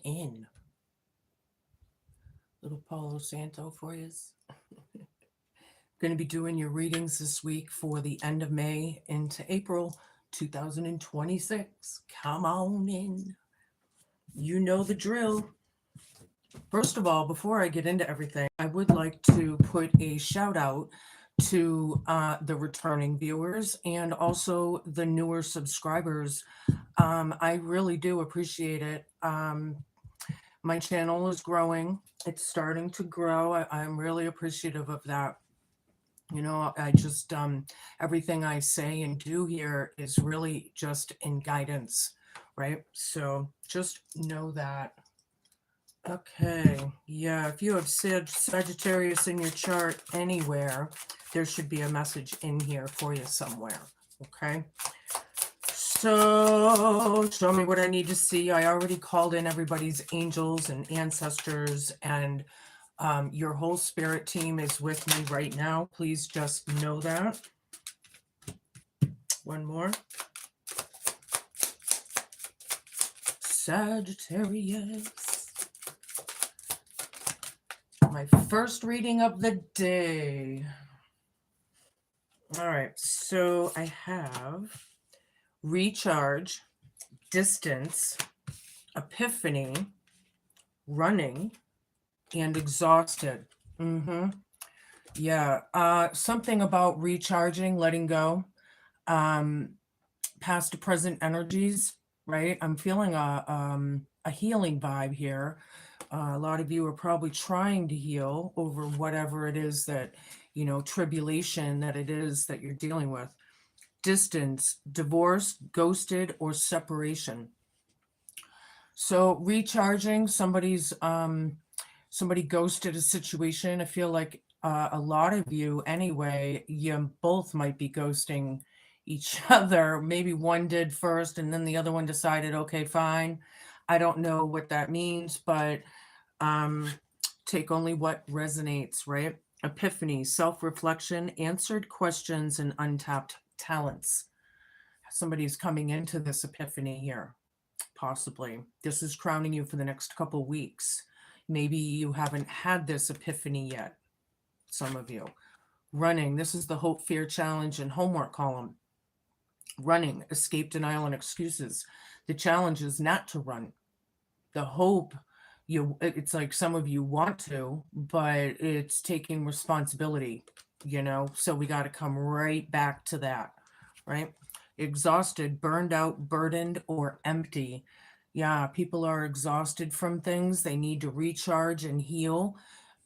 in. Little Palo Santo for you. Going to be doing your readings this week for the end of May into April 2026. Come on in. You know the drill. First of all, before I get into everything, I would like to put a shout out to the returning viewers and also the newer subscribers. I really do appreciate it. My channel is growing. It's starting to grow. I'm really appreciative of that. You know, I just, everything I say and do here is really just in guidance, right? So just know that. Okay, yeah, if you have Sagittarius in your chart anywhere, there should be a message in here for you somewhere, okay? So, show me what I need to see. I already called in everybody's angels and ancestors, and your whole spirit team is with me right now. Please just know that. One more. Sagittarius. My first reading of the day. All right, so I have recharge, distance, epiphany, running, and exhausted. Yeah, something about recharging, letting go, past to present energies, right? I'm feeling a healing vibe here. A lot of you are probably trying to heal over whatever it is that, you know, tribulation that it is that you're dealing with. Distance, divorce, ghosted, or separation. So recharging, somebody ghosted a situation. I feel like a lot of you anyway, you both might be ghosting each other. Maybe one did first and then the other one decided, okay, fine. I don't know what that means, but take only what resonates, right? Epiphany, self-reflection, answered questions, and untapped talents. Somebody's coming into this epiphany here, possibly. This is crowning you for the next couple weeks. Maybe you haven't had this epiphany yet, some of you. Running, this is the hope, fear, challenge, and homework column. Running, escape, denial, and excuses. The challenge is not to run. The hope, it's like some of you want to, but it's taking responsibility, you know, so we got to come right back to that, right? Exhausted, burned out, burdened, or empty. Yeah, people are exhausted from things. They need to recharge and heal.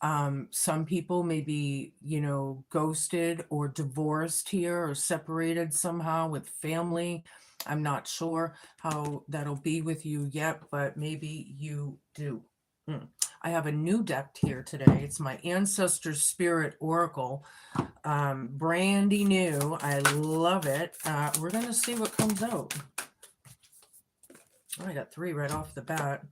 Some people may be, you know, ghosted or divorced here or separated somehow with family. I'm not sure how that'll be with you yet, but maybe you do. I have a new deck here today. It's my Ancestor Spirit Oracle. Brandy new. I love it. We're going to see what comes out. Oh, I got 3 right off the bat.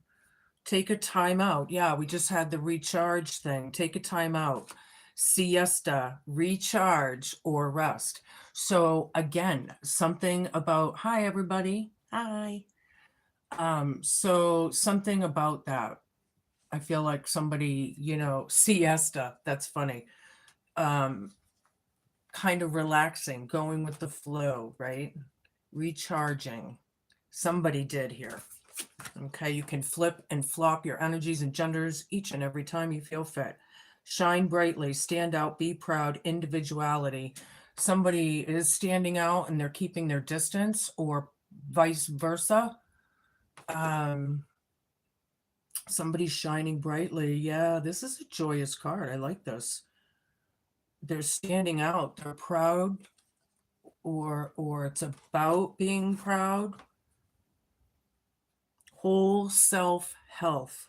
Take a time out. Yeah, we just had the recharge thing. Take a time out. Siesta, recharge, or rest. So again, something about, hi everybody. Hi. So something about that. I feel like somebody, you know, siesta, that's funny. Kind of relaxing, going with the flow, right? Recharging. Somebody did here. Okay, you can flip and flop your energies and genders each and every time you feel fit. Shine brightly, stand out, be proud, individuality. Somebody is standing out and they're keeping their distance, or vice versa. Somebody's shining brightly. Yeah, this is a joyous card. I like this. They're standing out. They're proud, or it's about being proud. Whole self health.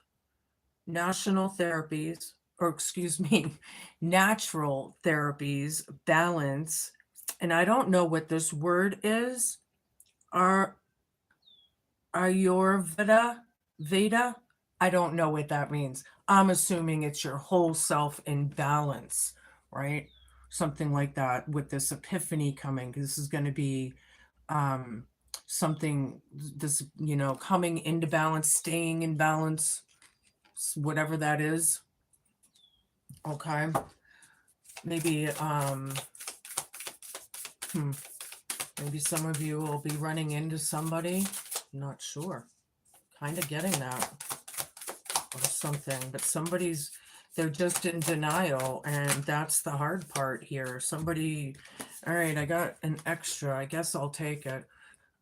National therapies, or excuse me, natural therapies, balance. And I don't know what this word is. Ayurveda, Veda. I don't know what that means. I'm assuming it's your whole self in balance, right? Something like that with this epiphany coming. This is going to be something, this, coming into balance, staying in balance, whatever that is. Okay. Maybe, maybe some of you will be running into somebody. Not sure. Kind of getting that or something, but they're just in denial, and that's the hard part here. Somebody, all right, I got an extra. I guess I'll take it.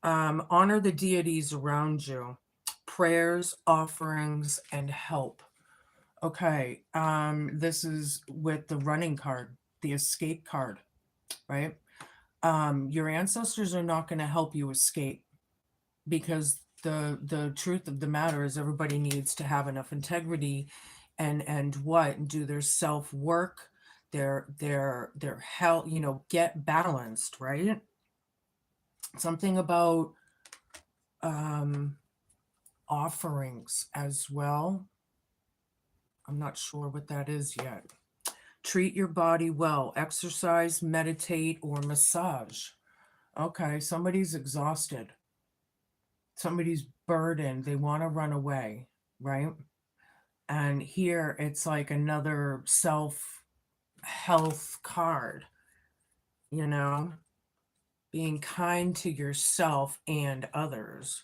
Honor the deities around you. Prayers, offerings, and help. Okay, this is with the running card, the escape card, right? Your ancestors are not going to help you escape, because the truth of the matter is everybody needs to have enough integrity and do their self work, their health, get balanced, right? Something about offerings as well. I'm not sure what that is yet. Treat your body well, exercise, meditate, or massage. Okay, somebody's exhausted. Somebody's burdened. They want to run away, right? And here it's like another self health card, being kind to yourself and others.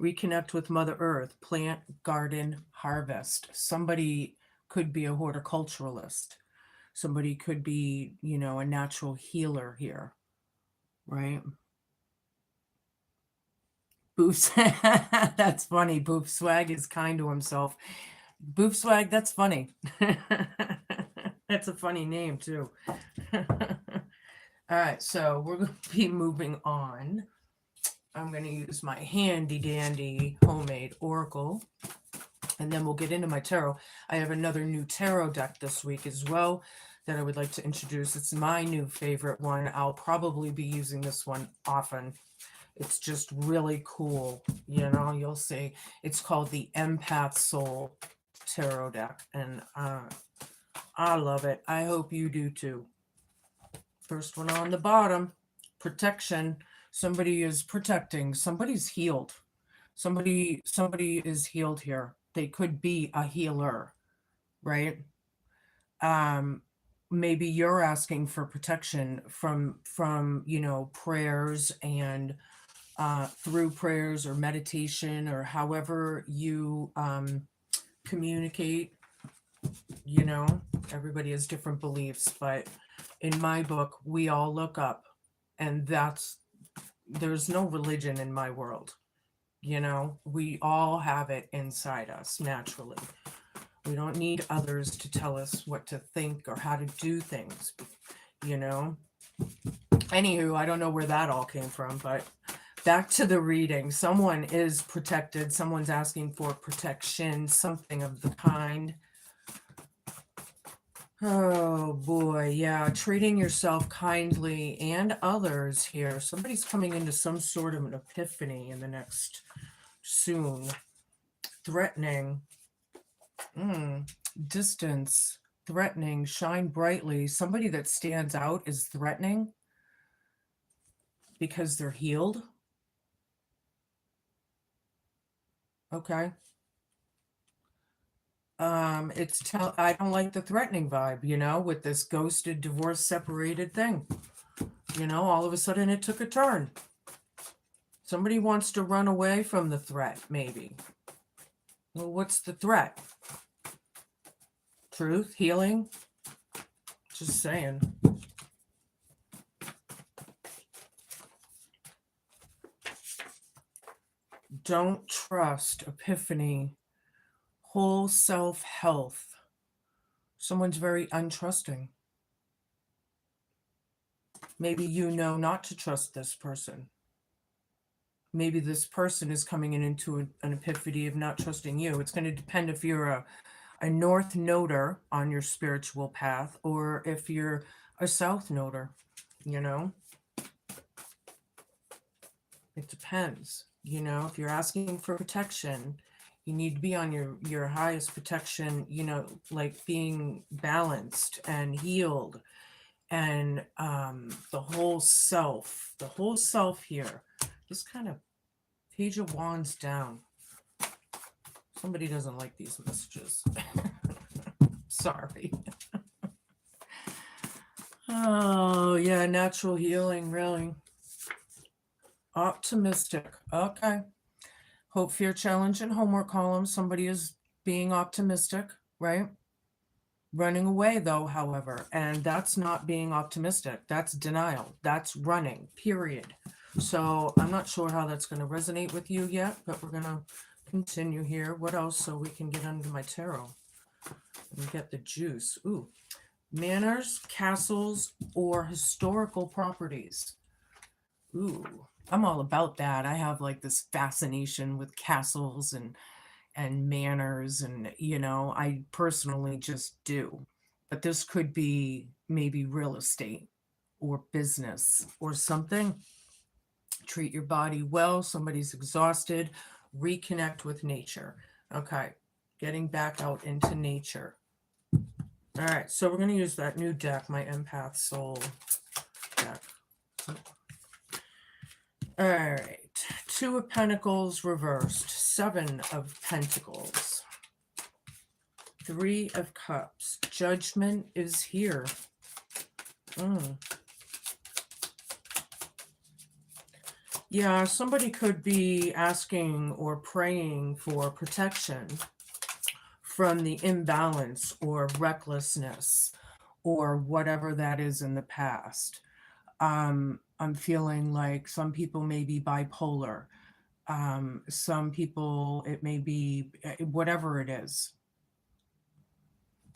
Reconnect with Mother Earth, plant, garden, harvest. Somebody could be a horticulturalist. Somebody could be, a natural healer here, right? Boof, that's funny. Boof Swag is kind to himself. Boof Swag, that's funny. That's a funny name, too. All right, so we're going to be moving on. I'm going to use my handy dandy homemade oracle, and then we'll get into my tarot. I have another new tarot deck this week as well that I would like to introduce. It's my new favorite one. I'll probably be using this one often. It's just really cool. You'll see. It's called the Empath Soul Tarot deck, and I love it. I hope you do too. First one on the bottom, protection. Somebody is protecting. Somebody's healed. Somebody is healed here. They could be a healer, right? Maybe you're asking for protection from prayers and through prayers or meditation or however you communicate. Everybody has different beliefs, but in my book, we all look up, and there's no religion in my world. We all have it inside us naturally. We don't need others to tell us what to think or how to do things, Anywho, I don't know where that all came from, but back to the reading. Someone is protected. Someone's asking for protection, something of the kind. Oh boy, yeah, treating yourself kindly and others here. Somebody's coming into some sort of an epiphany in the next soon. Threatening. Distance. Threatening. Shine brightly. Somebody that stands out is threatening because they're healed. Okay. I don't like the threatening vibe, with this ghosted, divorced, separated thing. All of a sudden it took a turn. Somebody wants to run away from the threat, maybe. Well, what's the threat? Truth, healing? Just saying. Don't trust, epiphany, whole self health. Someone's very untrusting. Maybe you know not to trust this person. Maybe this person is coming into an epiphany of not trusting you. It's going to depend if you're a North Noder on your spiritual path or if you're a South Noder, It depends. If you're asking for protection, you need to be on your highest protection, like being balanced and healed and the whole self here. This kind of Page of Wands down. Somebody doesn't like these messages. Sorry. Oh, yeah, natural healing, really. Optimistic. Okay. Hope, fear, challenge, and homework column. Somebody is being optimistic, right? Running away, though, however, and that's not being optimistic. That's denial. That's running, period. So I'm not sure how that's going to resonate with you yet, but we're going to continue here. What else so we can get under my tarot and get the juice? Ooh, manors, castles, or historical properties. Ooh, I'm all about that. I have like this fascination with castles and manors, and I personally just do. But this could be maybe real estate or business or something. Treat your body well. Somebody's exhausted. Reconnect with nature. Okay, getting back out into nature. All right, so we're going to use that new deck, my Empath Soul deck. All right, Two of Pentacles reversed, Seven of Pentacles, Three of Cups. Judgment is here. Yeah, somebody could be asking or praying for protection from the imbalance or recklessness or whatever that is in the past. I'm feeling like some people may be bipolar. Some people, it may be whatever it is.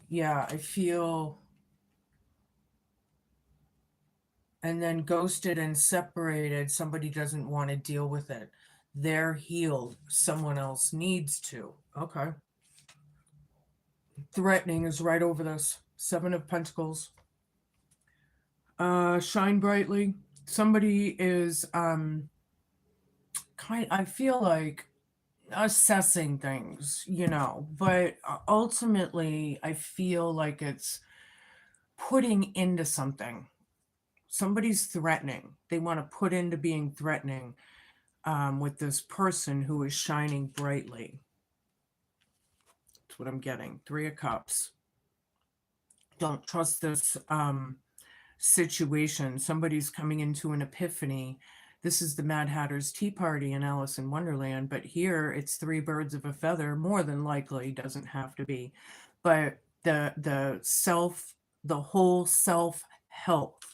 Yeah, I feel, and then ghosted and separated. Somebody doesn't want to deal with it. They're healed. Someone else needs to. Okay. Threatening is right over this. Seven of Pentacles. Shine brightly. Somebody is I feel like assessing things, but ultimately I feel like it's putting into something. Somebody's threatening. They want to put into being threatening with this person who is shining brightly. That's what I'm getting. Three of Cups. Don't trust this situation. Somebody's coming into an epiphany. This is the Mad Hatter's Tea Party in Alice in Wonderland, but here it's three birds of a feather, more than likely, doesn't have to be. But the whole self-help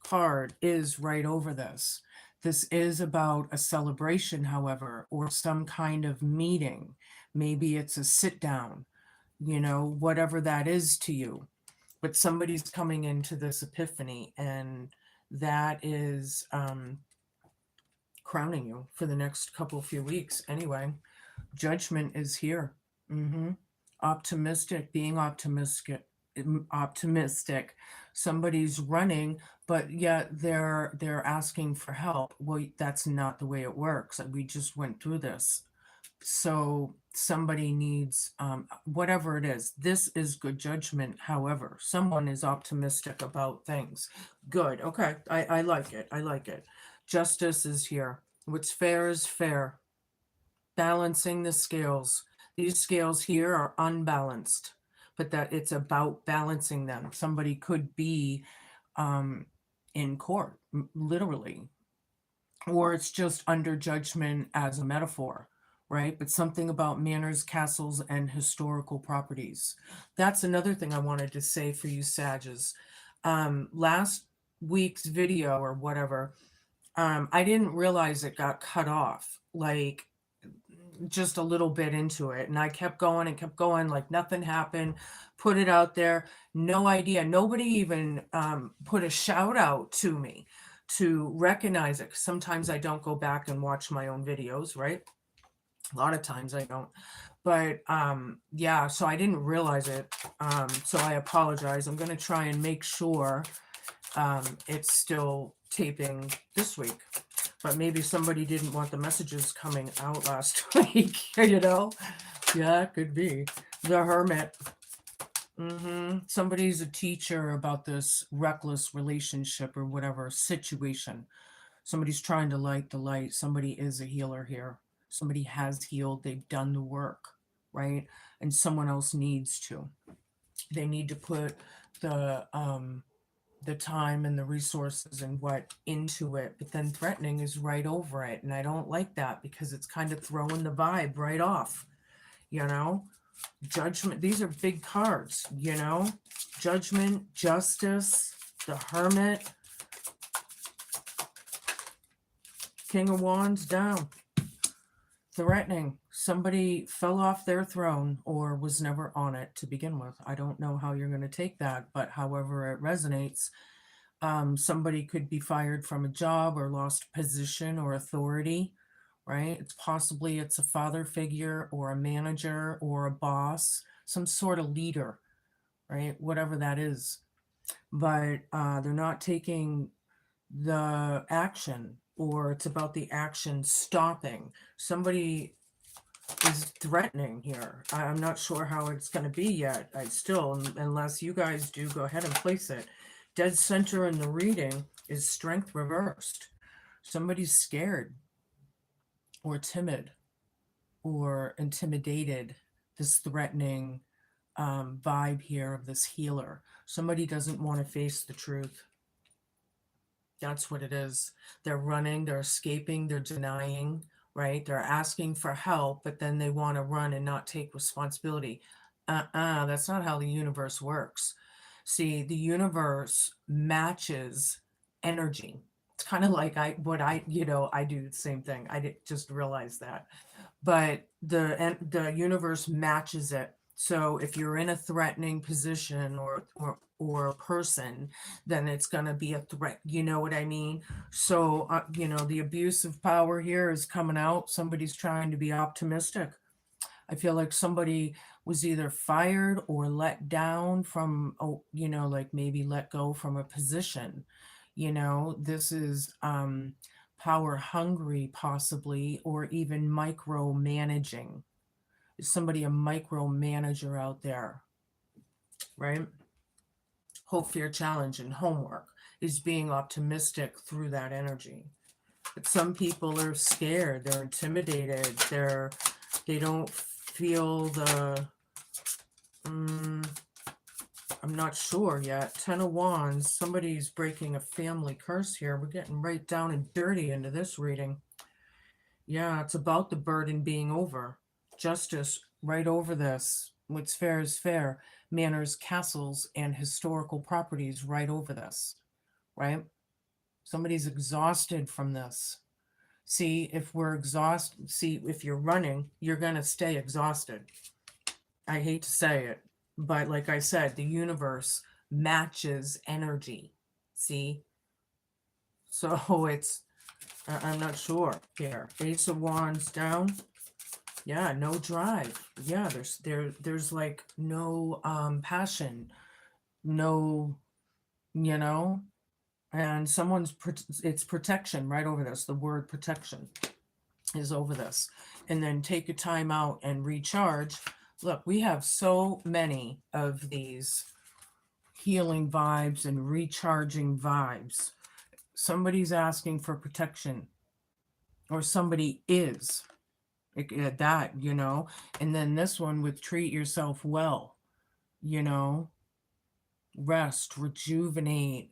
card is right over this. This is about a celebration, however, or some kind of meeting. Maybe it's a sit down, whatever that is to you. But somebody's coming into this epiphany, and that is crowning you for the next few weeks. Anyway, Judgment is here. Optimistic, being optimistic. Somebody's running, but yet they're asking for help. Well, that's not the way it works. We just went through this. So somebody needs whatever it is. This is good judgment. However, someone is optimistic about things. Good. Okay. I like it. I like it. Justice is here. What's fair is fair. Balancing the scales. These scales here are unbalanced, but that it's about balancing them. Somebody could be in court, literally, or it's just under judgment as a metaphor. Right? But something about manors, castles, and historical properties. That's another thing I wanted to say for you, Sages. Last week's video or whatever, I didn't realize it got cut off, like just a little bit into it. And I kept going and kept going, like nothing happened, put it out there. No idea. Nobody even put a shout out to me to recognize it. 'Cause sometimes I don't go back and watch my own videos, right? A lot of times I don't, but yeah, so I didn't realize it. So I apologize. I'm going to try and make sure it's still taping this week, but maybe somebody didn't want the messages coming out last week, Yeah, it could be. The Hermit. Somebody's a teacher about this reckless relationship or whatever situation. Somebody's trying to light the light. Somebody is a healer here. Somebody has healed. They've done the work, right? And someone else needs to. They need to put the time and the resources and what into it, but then threatening is right over it. And I don't like that because it's kind of throwing the vibe right off, you know? Judgment, these are big cards, you know? Judgment, justice, the Hermit, King of Wands down. Threatening. Somebody fell off their throne or was never on it to begin with. I don't know how you're going to take that, but however it resonates, somebody could be fired from a job or lost position or authority, right? It's a father figure or a manager or a boss, some sort of leader, right? Whatever that is. But they're not taking the action, or it's about the action stopping. Somebody is threatening here. I'm not sure how it's going to be yet. I still, unless you guys do, go ahead and place it. Dead center in the reading is strength reversed. Somebody's scared or timid or intimidated. This threatening vibe here of this healer. Somebody doesn't want to face the truth. That's what it is. They're running, they're escaping, they're denying, right? They're asking for help, but then they want to run and not take responsibility. That's not how the universe works. See, the universe matches energy. It's kind of like I do the same thing. Just realize that. But the universe matches it. So if you're in a threatening position or a person, then it's going to be a threat. You know what I mean? So, the abuse of power here is coming out. Somebody's trying to be optimistic. I feel like somebody was either fired or let down from, like maybe let go from a position. This is power hungry, possibly, or even micromanaging. Is somebody a micromanager out there, right? Hope, fear, challenge, and homework is being optimistic through that energy. But some people are scared, they're intimidated, they don't feel the I'm not sure yet. 10 of Wands, somebody's breaking a family curse here. We're getting right down and dirty into this reading. Yeah, it's about the burden being over. Justice right over this. What's fair is fair. Manors, castles, and historical properties right over this, right? Somebody's exhausted from this. See, if we're exhausted, if you're running, you're going to stay exhausted. I hate to say it, but like I said, the universe matches energy. See? So I'm not sure here. Ace of Wands down. Yeah, no drive. Yeah, there's like no passion, no, and it's protection right over this. The word protection is over this. And then take a time out and recharge. Look, we have so many of these healing vibes and recharging vibes. Somebody's asking for protection, or somebody is. That, and then this one with treat yourself well, rest, rejuvenate,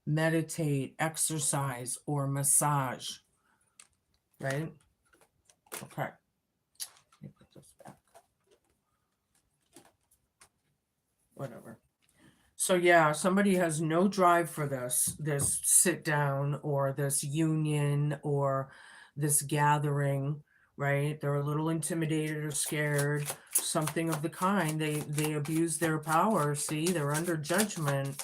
meditate, exercise, or massage, right? Okay. Let me put this back. Whatever. So yeah, somebody has no drive for this sit down or this union or this gathering, right? They're a little intimidated or scared, something of the kind. They abuse their power. See, they're under judgment,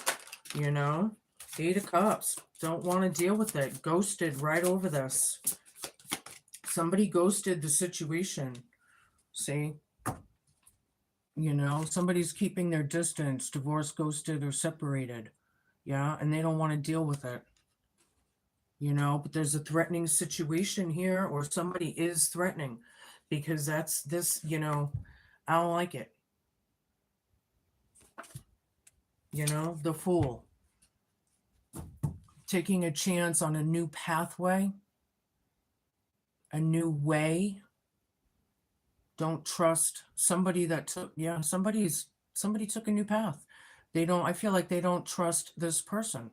8 of Cups. Don't want to deal with it. Ghosted right over this. Somebody ghosted the situation. See? Somebody's keeping their distance, divorced, ghosted, or separated. Yeah, and they don't want to deal with it. But there's a threatening situation here, or somebody is threatening, because that's this, I don't like it. The Fool. taking a chance on a new pathway, a new way. Don't trust somebody that took, yeah, somebody took a new path. I feel like they don't trust this person,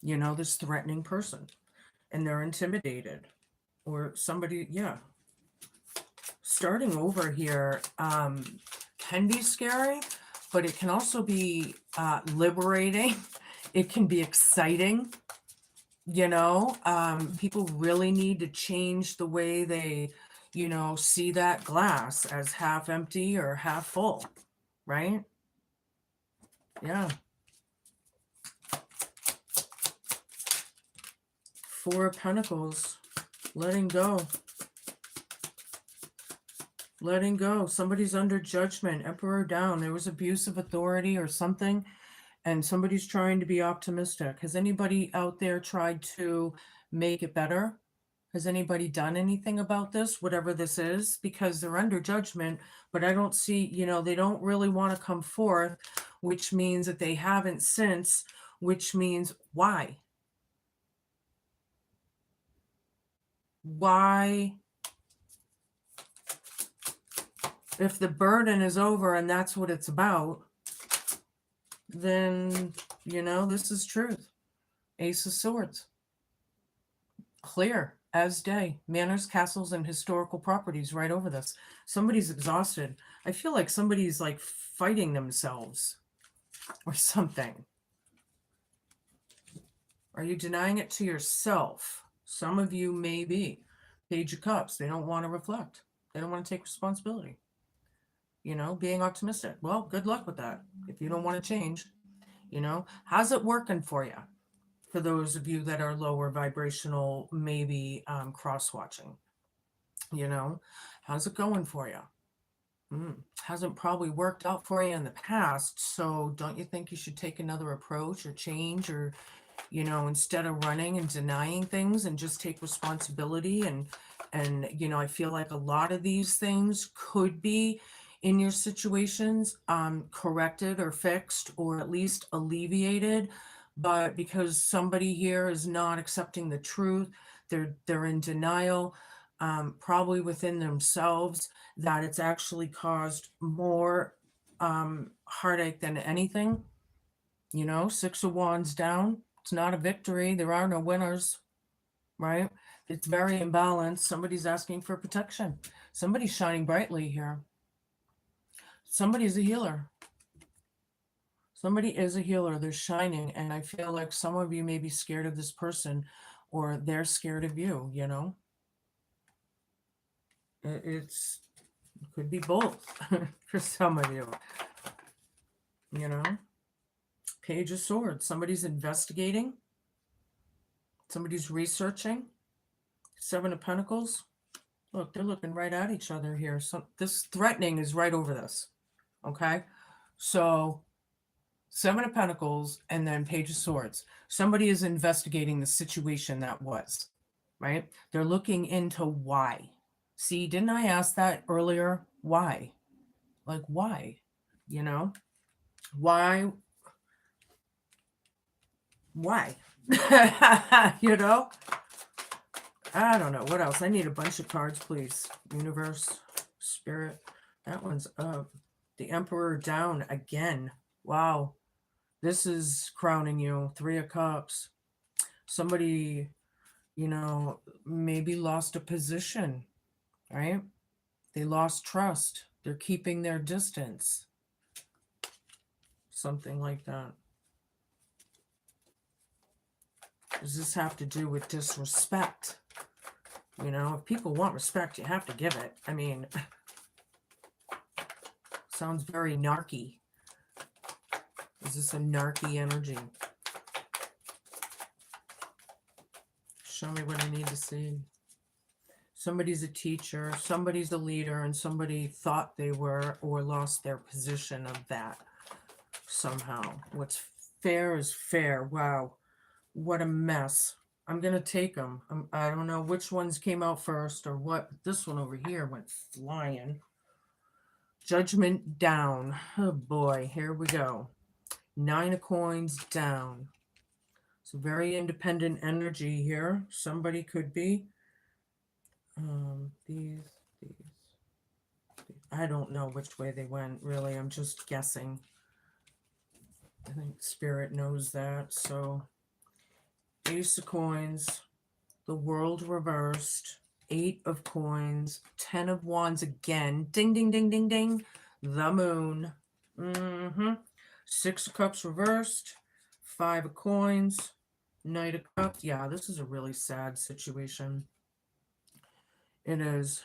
this threatening person, and they're intimidated. Or somebody, yeah. Starting over here can be scary, but it can also be liberating. It can be exciting. People really need to change the way they, see that glass as half empty or half full, right? Yeah. Four of Pentacles, letting go. Letting go. Somebody's under judgment. Emperor down. There was abuse of authority or something, and somebody's trying to be optimistic. Has anybody out there tried to make it better? Has anybody done anything about this, whatever this is? Because they're under judgment, but I don't see, they don't really want to come forth, which means that they haven't since, which means why? Why? If the burden is over and that's what it's about, then, this is truth. Ace of Swords. Clear as day. Manors, castles, and historical properties right over this. Somebody's exhausted. I feel like somebody's like fighting themselves or something. Are you denying it to yourself? Some of you may be. Page of Cups. They don't want to reflect. They don't want to take responsibility. Being optimistic. Well, good luck with that. If you don't want to change, how's it working for you? For those of you that are lower vibrational, maybe cross-watching, how's it going for you? Hasn't probably worked out for you in the past, so don't you think you should take another approach or change, or instead of running and denying things, and just take responsibility? And I feel like a lot of these things could be in your situations corrected or fixed, or at least alleviated, but because somebody here is not accepting the truth, they're in denial, probably within themselves, that it's actually caused more heartache than anything. Six of Wands down. It's not a victory. There are no winners, right? It's very imbalanced. Somebody's asking for protection. Somebody's shining brightly here. Somebody's a healer. Somebody is a healer. They're shining. And I feel like some of you may be scared of this person, or they're scared of you, It could be both for some of you, Page of Swords. Somebody's investigating. Somebody's researching. Seven of Pentacles. Look, they're looking right at each other here. So this threatening is right over this. Okay. So Seven of Pentacles and then Page of Swords. Somebody is investigating the situation that was, right? They're looking into why. See, didn't I ask that earlier? Why? Like, why? Why? Why? I don't know. What else? I need a bunch of cards, please. Universe, Spirit. That one's up. The Emperor down again. Wow. This is crowning you. Three of Cups. Somebody, maybe lost a position, right? They lost trust. They're keeping their distance. Something like that. Does this have to do with disrespect? If people want respect, you have to give it. I mean, sounds very narky. Is this a narky energy? Show me what I need to see. Somebody's a teacher, somebody's a leader, and somebody thought they were or lost their position of that somehow. What's fair is fair. Wow. What a mess. I'm going to take them. I don't know which ones came out first or what. This one over here went flying. Judgment down. Oh boy, here we go. Nine of Coins down. It's a very independent energy here. Somebody could be. These. I don't know which way they went, really. I'm just guessing. I think Spirit knows that. So, Ace of Coins, the World reversed, Eight of Coins, 10 of Wands again. Ding, ding, ding, ding, ding. The Moon. Six of Cups reversed, Five of Coins, Knight of Cups. Yeah, this is a really sad situation. It is.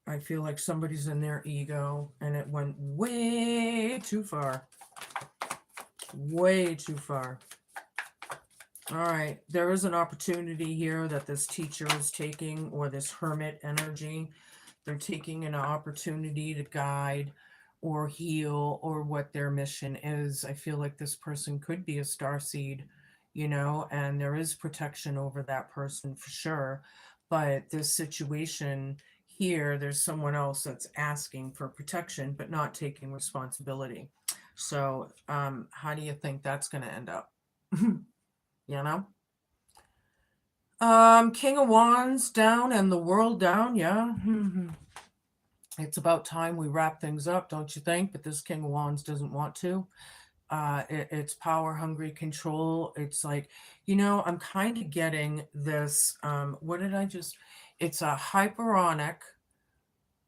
I feel like somebody's in their ego and it went way too far. Way too far. All right. There is an opportunity here that this teacher is taking, or this hermit energy. They're taking an opportunity to guide or heal, or what their mission is. I feel like this person could be a starseed, and there is protection over that person for sure. But this situation here, there's someone else that's asking for protection, but not taking responsibility. So, how do you think that's going to end up? King of Wands down and the World down. Yeah. It's about time we wrap things up, don't you think? But this King of Wands doesn't want to. It's power hungry control. It's like, I'm kind of getting this. It's a hyperonic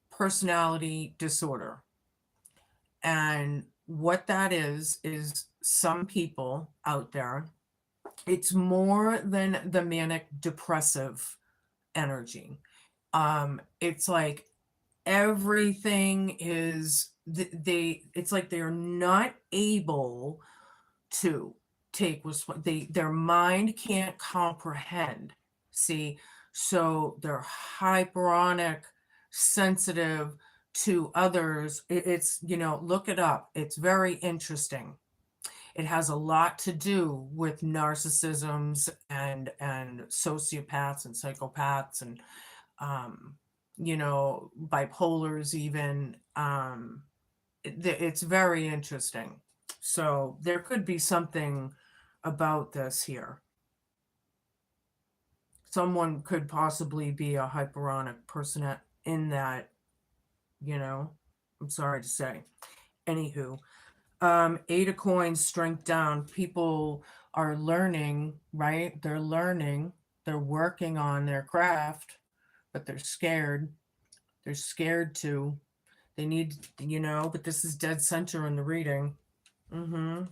personality disorder. And what that is some people out there, it's more than the manic depressive energy. It's like everything is it's like they're not able to take their mind can't comprehend. See, so they're hyperonic, sensitive to others. It's look it up. It's very interesting. It has a lot to do with narcissisms and sociopaths and psychopaths and bipolars even. It's very interesting. So there could be something about this here. Someone could possibly be a hyperonic person in that, I'm sorry to say. Anywho, Eight of Coins, strength down. People are learning, right? They're learning. They're working on their craft, but they're scared. They're scared to. They need, but this is dead center in the reading.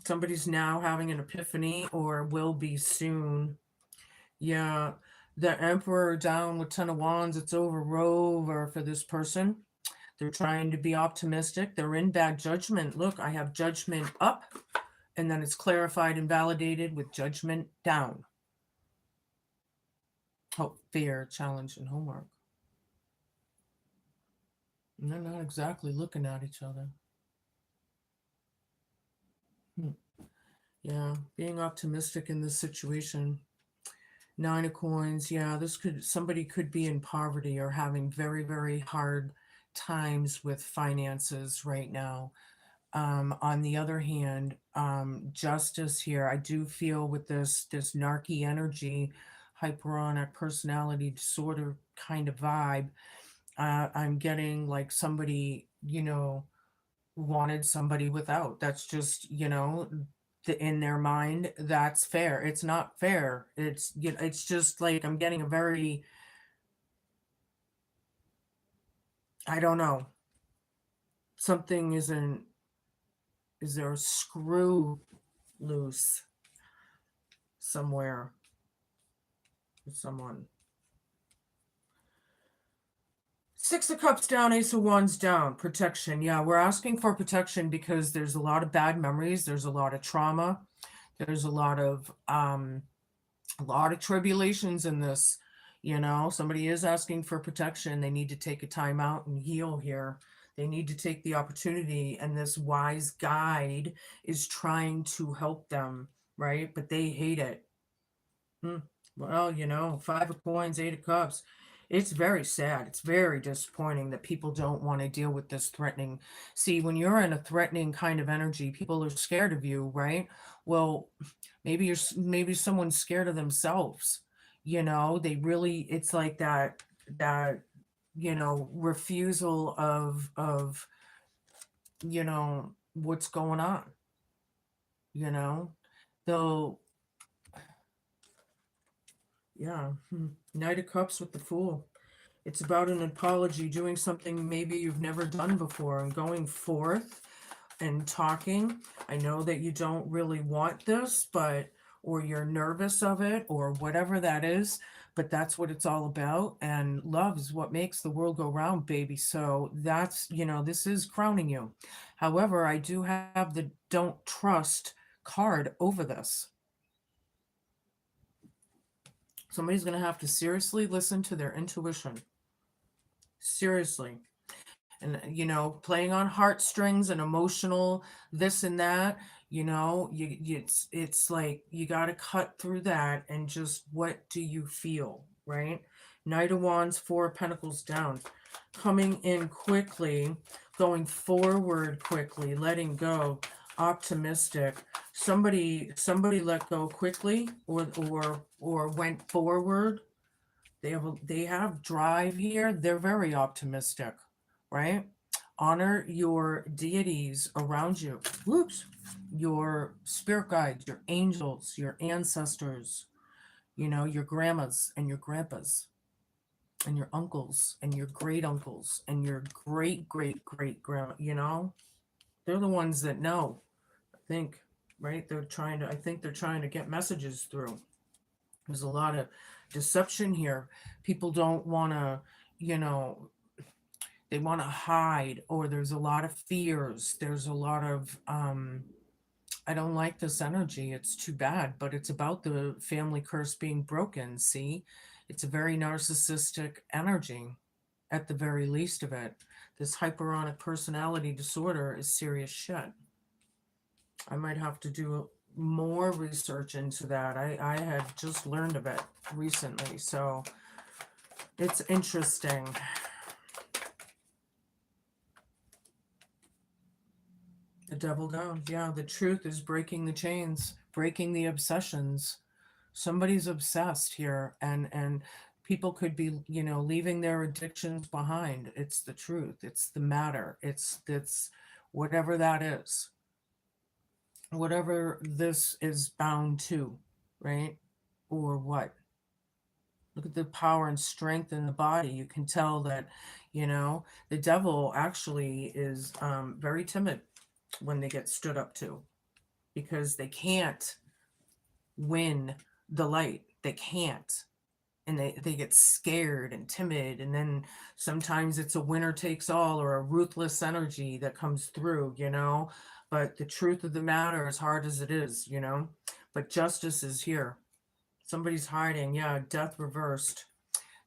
Somebody's now having an epiphany or will be soon. Yeah. The Emperor down with 10 of Wands. It's over for this person. They're trying to be optimistic. They're in bad judgment. Look, I have judgment up, and then it's clarified and validated with judgment down. Oh, fear, challenge, and homework. And they're not exactly looking at each other. Yeah, being optimistic in this situation. Nine of Coins. Yeah, somebody could be in poverty or having very, very hard times with finances right now. On the other hand, justice here, I do feel with this narky energy, hyperonic personality disorder kind of vibe, I'm getting like somebody, wanted somebody without. That's just, in their mind, that's fair. It's not fair. It's just like I'm getting a very, I don't know. Something isn't. Is there a screw loose somewhere with someone? Six of Cups down, Ace of Wands down. Protection. Yeah, we're asking for protection because there's a lot of bad memories. There's a lot of trauma. There's a lot of tribulations in this. Somebody is asking for protection. They need to take a time out and heal here. They need to take the opportunity, and this wise guide is trying to help them, right? But they hate it. Well, Five of Coins, Eight of Cups. It's very sad. It's very disappointing that people don't want to deal with this threatening. See, when you're in a threatening kind of energy, people are scared of you, right? Well, maybe maybe someone's scared of themselves. They really, it's like that refusal of what's going on, you know? Though, yeah, Knight of Cups with the Fool. It's about an apology, doing something maybe you've never done before, and going forth and talking. I know that you don't really want this, or you're nervous of it, or whatever that is, but that's what it's all about. And love is what makes the world go round, baby. So this is crowning you. However, I do have the don't trust card over this. Somebody's going to have to seriously listen to their intuition. Seriously. And playing on heartstrings and emotional this and that, it's like you got to cut through that and just, what do you feel, right? Knight of Wands, Four of Pentacles down, coming in quickly, going forward quickly, letting go, optimistic. Somebody let go quickly, or went forward. They have drive here. They're very optimistic, right? Honor your deities around you. Whoops. Your spirit guides, your angels, your ancestors, your grandmas and your grandpas and your uncles and your great uncles and your great grandma, they're the ones that know, I think, right? I think they're trying to get messages through. There's a lot of deception here. People don't want to, you know, they want to hide, or there's a lot of fears. There's a lot of, I don't like this energy. It's too bad, but it's about the family curse being broken. See, it's a very narcissistic energy at the very least of it. This hyperonic personality disorder is serious shit. I might have to do more research into that. I had just learned of it recently, so it's interesting. The Devil down. Yeah, the truth is breaking the chains, breaking the obsessions. Somebody's obsessed here, and people could be, leaving their addictions behind. It's the truth. It's the matter. It's whatever that is. Whatever this is bound to, right? Or what? Look at the power and strength in the body. You can tell that, the devil actually is very timid when they get stood up to, because they can't win the light. They can't. And they get scared and timid. And then sometimes it's a winner takes all, or a ruthless energy that comes through, But the truth of the matter, as hard as it is, but justice is here. Somebody's hiding. Yeah, death reversed.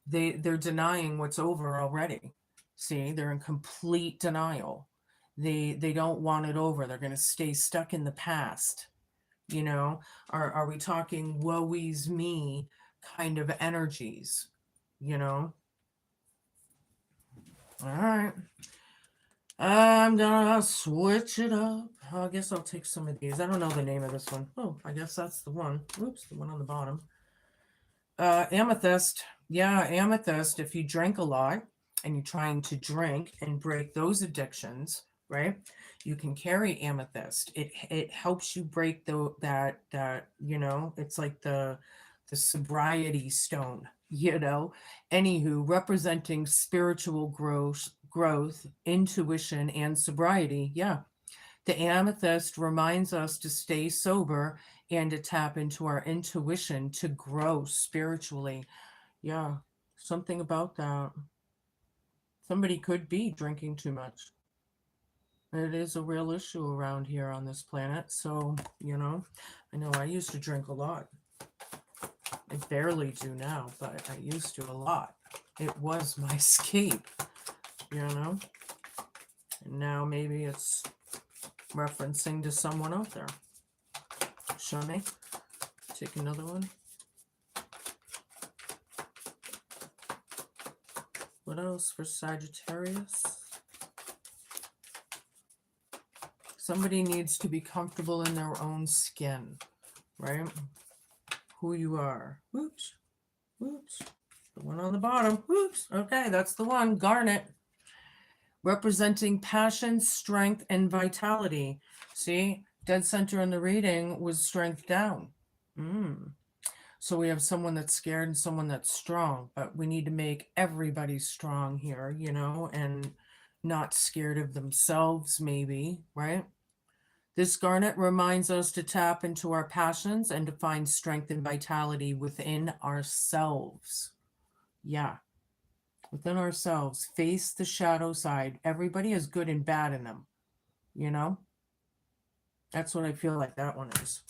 They're denying what's over already. See, they're in complete denial. They don't want it over. They're going to stay stuck in the past. Are we talking woe is me kind of energies? All right. I'm gonna switch it up. I guess I'll take some of these. I don't know the name of this one. Oh, I guess that's the one. Oops, the one on the bottom. Amethyst. Yeah, amethyst. If you drink a lot and you're trying to drink and break those addictions, right? You can carry amethyst. It helps you break that it's like the sobriety stone, Anywho, representing spiritual growth, intuition, and sobriety. Yeah. The amethyst reminds us to stay sober and to tap into our intuition to grow spiritually. Yeah, something about that. Somebody could be drinking too much. It is a real issue around here on this planet. So, I know I used to drink a lot. I barely do now, but I used to a lot. It was my escape, And now maybe it's referencing to someone out there. Show me. Take another one. What else for Sagittarius? Somebody needs to be comfortable in their own skin, right? Who you are. Whoops. Whoops. The one on the bottom. Whoops. Okay, that's the one. Garnet. Representing passion, strength, and vitality. See, dead center in the reading was strength down. So we have someone that's scared and someone that's strong, but we need to make everybody strong here, you know, and not scared of themselves, maybe, right? This garnet reminds us to tap into our passions and to find strength and vitality within ourselves. Yeah, within ourselves. Face the shadow side. Everybody has good and bad in them, you know? That's what I feel like that one is.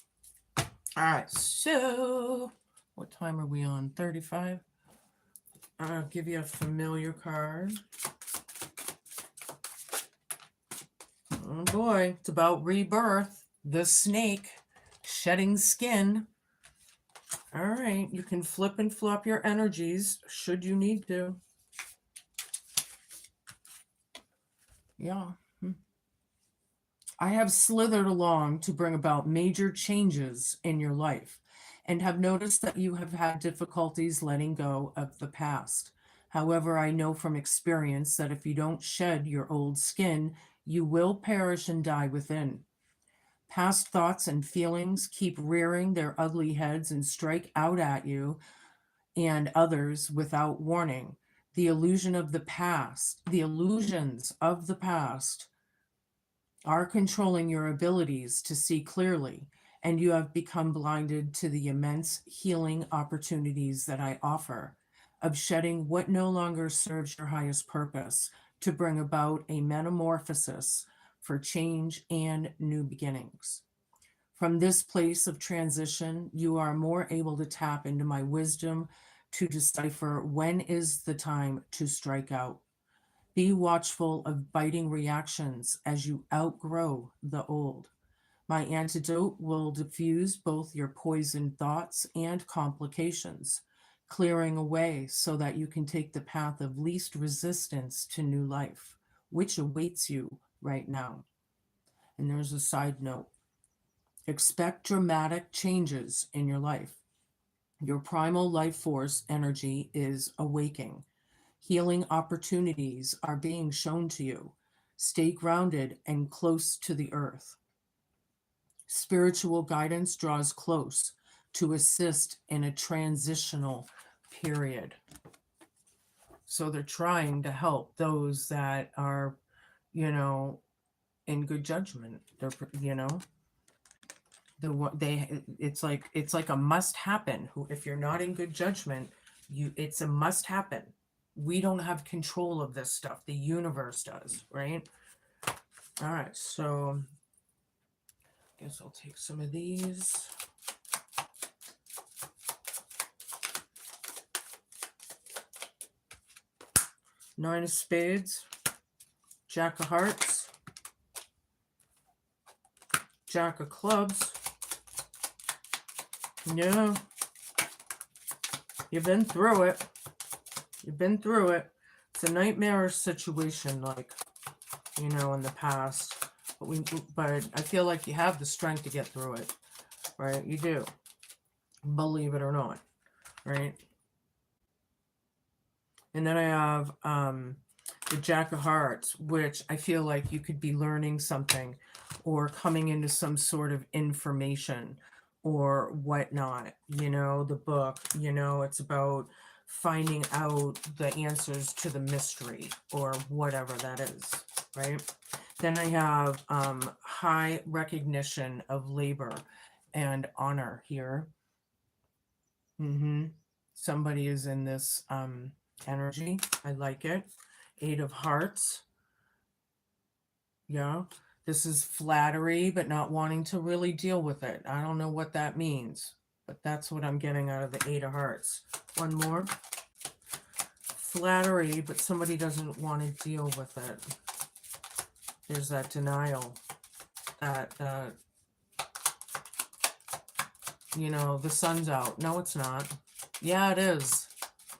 All right, so what time are we on? 35? I'll give you a familiar card. Oh boy, it's about rebirth. The snake shedding skin. All right, you can flip and flop your energies should you need to. Yeah. I have slithered along to bring about major changes in your life and have noticed that you have had difficulties letting go of the past. However, I know from experience that if you don't shed your old skin, you will perish and die within. Past thoughts and feelings keep rearing their ugly heads and strike out at you and others without warning. The illusions of the past are controlling your abilities to see clearly, and you have become blinded to the immense healing opportunities that I offer, of shedding what no longer serves your highest purpose, to bring about a metamorphosis for change and new beginnings. From this place of transition, you are more able to tap into my wisdom to decipher when is the time to strike out. Be watchful of biting reactions as you outgrow the old. My antidote will diffuse both your poisoned thoughts and complications, clearing away so that you can take the path of least resistance to new life, which awaits you right now. And there's a side note. Expect dramatic changes in your life. Your primal life force energy is awaking. Healing opportunities are being shown to you. Stay grounded and close to the earth. Spiritual guidance draws close to assist in a transitional period. So they're trying to help those that are, you know, in good judgment. They're, you know, it's like a must happen. If you're not in good judgment, it's a must happen. We don't have control of this stuff. The universe does, right? All right, so I guess I'll take some of these. Nine of Spades, Jack of Hearts, Jack of Clubs. Yeah, you've been through it. You've been through it. It's a nightmarish situation, like, you know, in the past. But I feel like you have the strength to get through it, right? You do. Believe it or not, right? And then I have the Jack of Hearts, which I feel like you could be learning something or coming into some sort of information or whatnot. You know, the book, you know, it's about finding out the answers to the mystery or whatever that is, right? Then I have high recognition of labor and honor here. Somebody is in this energy. I like it. Eight of Hearts. Yeah. This is flattery, but not wanting to really deal with it. I don't know what that means, but that's what I'm getting out of the Eight of Hearts. One more. Flattery, but somebody doesn't want to deal with it. There's that denial. That, you know, the sun's out. No, it's not. Yeah, it is.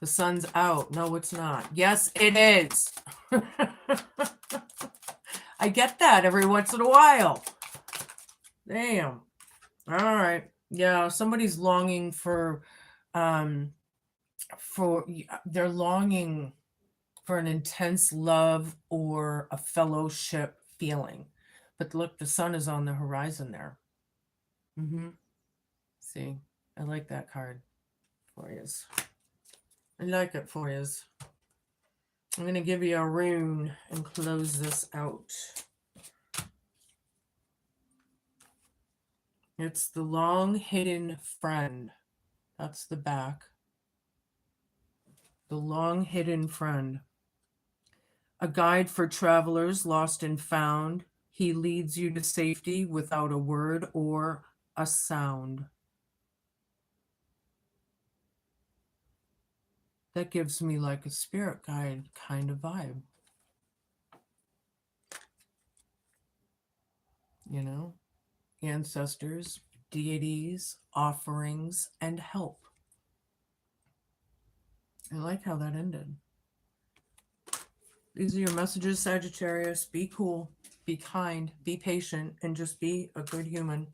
The sun's out. No, it's not. Yes, it is. I get that every once in a while. Damn. All right. Yeah, somebody's longing for they're longing for an intense love or a fellowship feeling. But look, the sun is on the horizon there. See, I like that card for you. I like it for you. I'm going to give you a rune and close this out. It's the long hidden friend. That's the back. The long hidden friend. A guide for travelers lost and found. He leads you to safety without a word or a sound. That gives me like a spirit guide kind of vibe. You know, ancestors, deities, offerings, and help. I like how that ended. These are your messages, Sagittarius. Be cool, be kind, be patient, and just be a good human.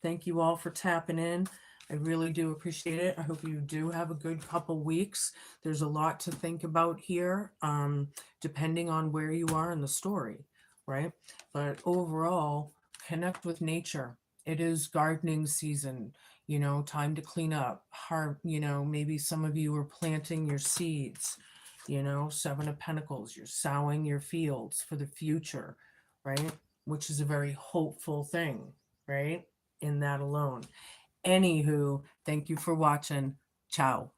Thank you all for tapping in. I really do appreciate it. I hope you do have a good couple weeks. There's a lot to think about here, depending on where you are in the story, right? But overall, connect with nature. It is gardening season, you know, time to clean up. You know, maybe some of you are planting your seeds, you know, Seven of Pentacles. You're sowing your fields for the future, right? Which is a very hopeful thing, right? In that alone. Anywho, thank you for watching. Ciao.